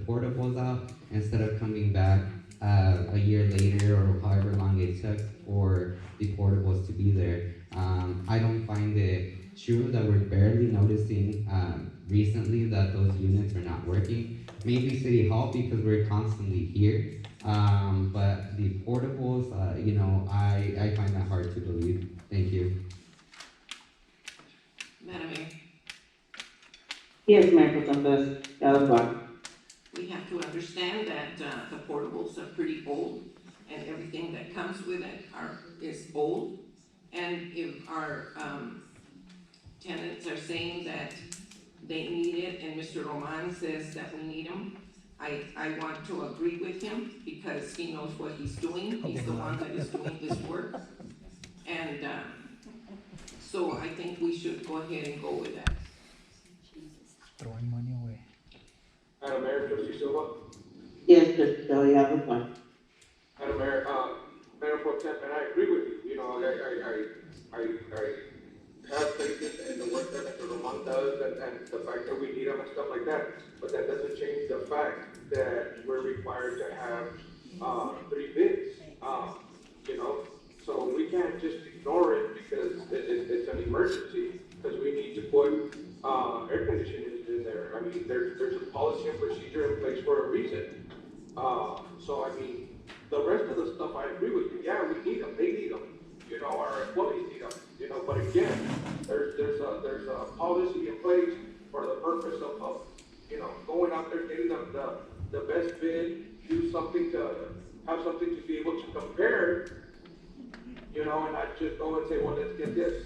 portables out instead of coming back a year later or however long it took for the portables to be there. I don't find it true that we're barely noticing recently that those units are not working. Maybe City Hall because we're constantly here, but the portables, I find that hard to believe. Thank you. Madam Mayor, Yes, Mayor Pro Tem Alba. we have to understand that the portables are pretty old, and everything that comes with it is old. And if our tenants are saying that they need it, and Mr. Roman says that we need them, I want to agree with him because he knows what he's doing. He's the one that is doing this work. And so I think we should go ahead and go with that. Throwing money away. Madam Mayor, Trustee Silva. Yes, Trustee Kelly Alba. Madam Mayor, Mayor Pro Tem, and I agree with you. You know, I have faith in the work that Mr. Roman does and the fact that we need him and stuff like that. But that doesn't change the fact that we're required to have 3 bids. You know, so we can't just ignore it because it's an emergency, because we need to put air conditioning in there. I mean, there's a policy and procedure in place for a reason. So I mean, the rest of the stuff, I agree with you. Yeah, we need them. They need them. You know, our employees need them. You know, but again, there's a policy in place for the purpose of you know, going out there, getting the best bid, do something to have something to be able to compare. You know, and not just go and say, well, let's get this.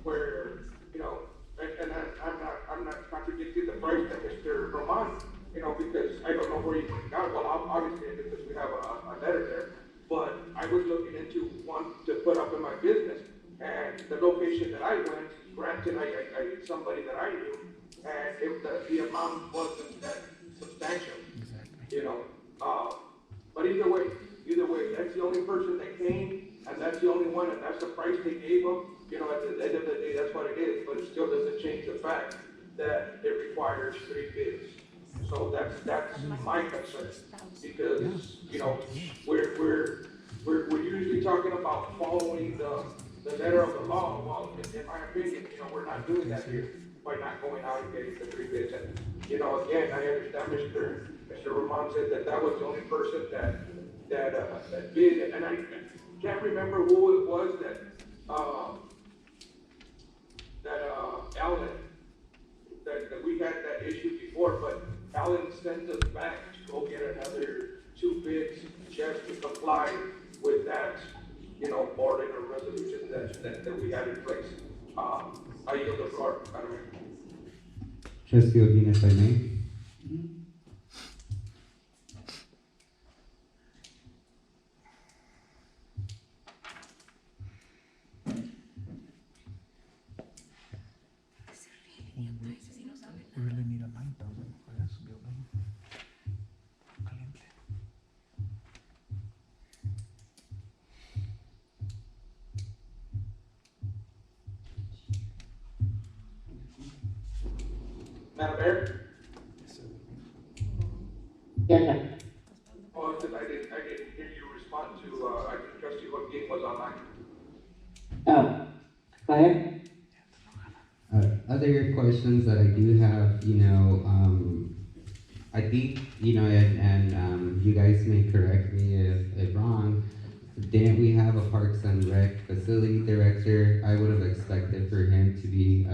Where, you know, and I'm not contradicting the price that Mr. Roman, you know, because I don't know where you got it. Well, obviously, because we have a letter there. But I was looking into one to put up in my business, and the location that I went, granted, I need somebody that I knew, and if the amount wasn't that substantial, you know. But either way, that's the only person that came, and that's the only one, and that's the price they gave them. You know, at the end of the day, that's what it is. But it still doesn't change the fact that it requires 3 bids. So that's my concern, because you know we're usually talking about following the letter of the law. Well, in my opinion, you know, we're not doing that here by not going out and getting the 3 bids. And you know, again, I understand Mr. Roman said that was the only person that bid, and I can't remember who it was that Alan, that we had that issue before, but Alan sent us back to go get another 2 bids just to comply with that, you know, ordinance or resolution that we had in place. I yield the floor, Madam Mayor. Trustee Odin, if I may. We really need a 9,000 for this building. Caliente. Madam Mayor? Yes, sir. Oh, I didn't hear you respond to, I think Trustee Joaquin was online. Oh, go ahead. Other questions that I do have, I think, and you guys may correct me if wrong, didn't we have a Parks and Rec facility director? I would have expected for him to be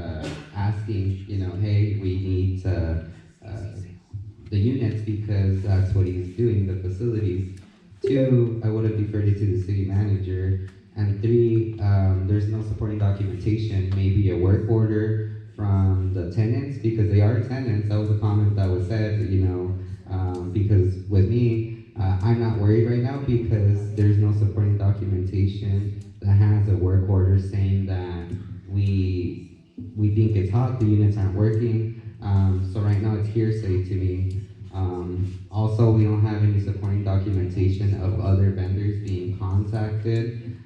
asking, hey, we need the units because that's what he's doing, the facilities. 2, I would have deferred it to the city manager. And 3, there's no supporting documentation, maybe a work order from the tenants, because they are tenants. That was a comment that was said, because with me, I'm not worried right now because there's no supporting documentation that has a work order saying that we think it's hot, the units aren't working. So right now it's hearsay to me. Also, we don't have any supporting documentation of other vendors being contacted.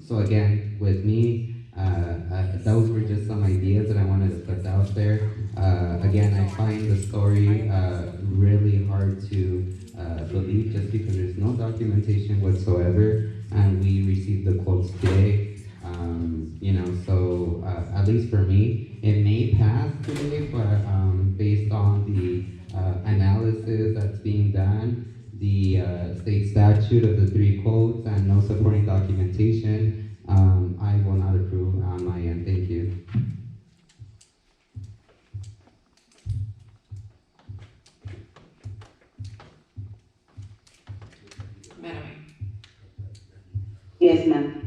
So again, with me, those were just some ideas that I wanted to put out there. Again, I find the story really hard believe just because there's no documentation whatsoever, and we received the quotes today, so at least for me, it may pass today, but based on the analysis that's being done, the state statute of the 3 quotes and no supporting documentation, I will not approve on my end. Thank you. Madam Mayor. Yes, ma'am.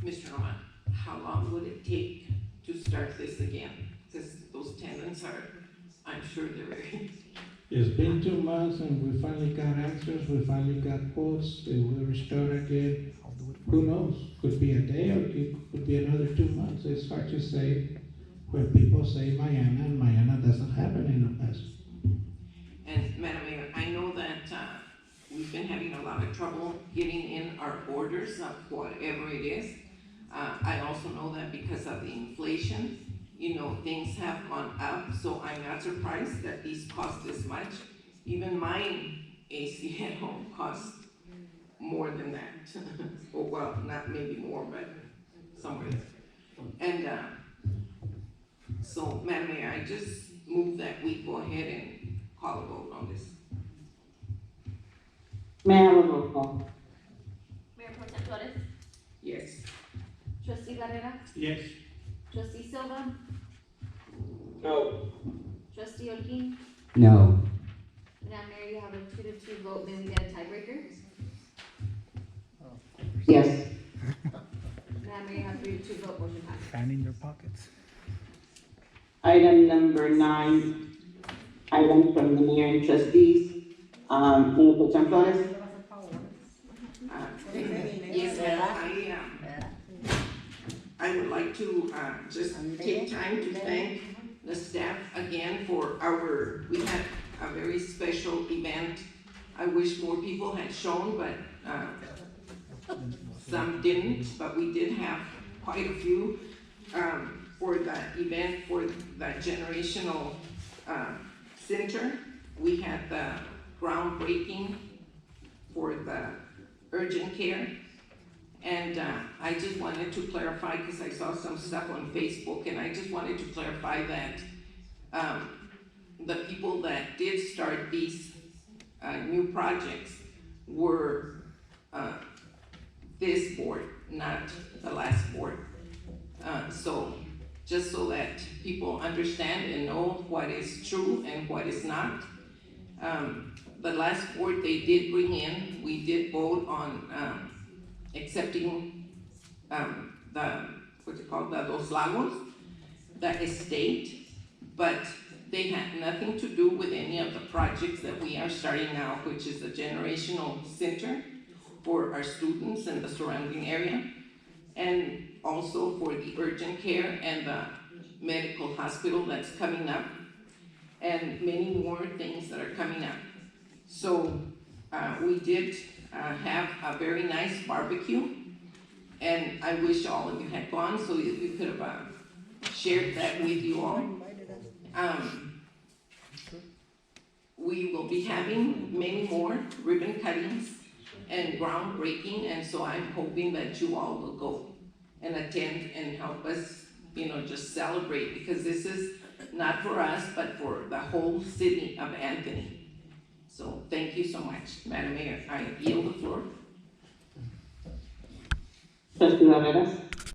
Mr. Norman, how long would it take to start this again? Because those tenants are, I'm sure they're very, It's been 2 months and we finally got answers, we finally got quotes, it will restart again. I'll do it for Who you. knows? Could be a day or it could be another 2 months. It's hard to say when people say Mañana and Mañana doesn't happen in the past. and Madam Mayor, I know that, we've been having a lot of trouble getting in our orders of whatever it is. I also know that because of the inflation, things have gone up, so I'm not surprised that these cost this much. Even mine AC at home costs more than that. Or well, not maybe more, but somewhere there. And, so Madam Mayor, I just move that we go ahead and call a vote on this. May I have a roll call? Mayor Pro Tem Flores, Yes. Trustee Barrera, Yes. Trustee Silva, No, Trustee Olguin. No. Madam Mayor, you have a 2-2 vote, may we get a tiebreaker? Yes. Madam Mayor, you have 3-2 vote, motion passes. Fan in their pockets. Item number 9, item from the mayor and trustees. Mayor Pro Tem Flores? Yes, ma'am, I would like to, just take time to thank the staff again for we had a very special event. I wish more people had shown, but, some didn't, but we did have quite a few, for that event, for that generational, center. We had the groundbreaking for the urgent care. And I just wanted to clarify, because I saw some stuff on Facebook, and I just wanted to clarify that the people that did start these new projects were this board, not the last board. So just so that people understand and know what is true and what is not. The last board they did bring in, we did vote on accepting what's it called, the Dos Lagos, the estate, but they had nothing to do with any of the projects that we are starting now, which is a generational center for our students in the surrounding area, and also for the urgent care and the medical hospital that's coming up, and many more things that are coming up. So we did have a very nice barbecue, and I wish all of you had gone so that we could have shared that with you all. We will be having many more ribbon cuttings and groundbreaking, and so I'm hoping that you all will go and attend and help us, just celebrate, because this is not for us, but for the whole city of Anthony. So thank you so much, Madam Mayor. I yield the floor. Trustee Barreras?